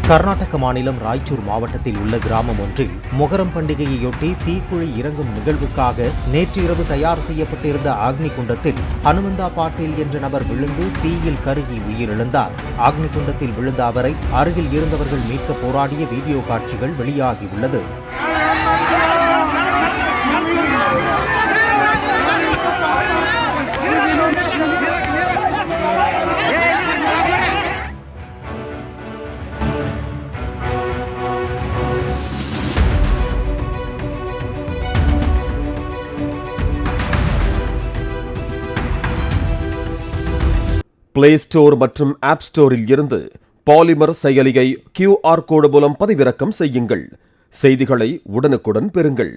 கர்நாடக மாநிலம் ராய்ச்சூர் மாவட்டத்தில் உள்ள கிராமம் ஒன்றில் மொகரம் பண்டிகையையொட்டி தீக்குழி இறங்கும் நிகழ்வுக்காக நேற்றிரவு தயார் செய்யப்பட்டிருந்த அக்னி குண்டத்தில் ஹனுமந்தா பாட்டீல் என்ற நபர் விழுந்து தீயில் கருகி உயிரிழந்தார். அக்னி குண்டத்தில் விழுந்த அவரை அருகில் இருந்தவர்கள் மீட்க போராடிய வீடியோ காட்சிகள் வெளியாகியுள்ளது. பிளே ஸ்டோர் மற்றும் ஆப் ஸ்டோரில் இருந்து பாலிமர் செயலியை QR கோடு மூலம் பதிவிறக்கம் செய்யுங்கள். செய்திகளை உடனுக்குடன் பெறுங்கள்.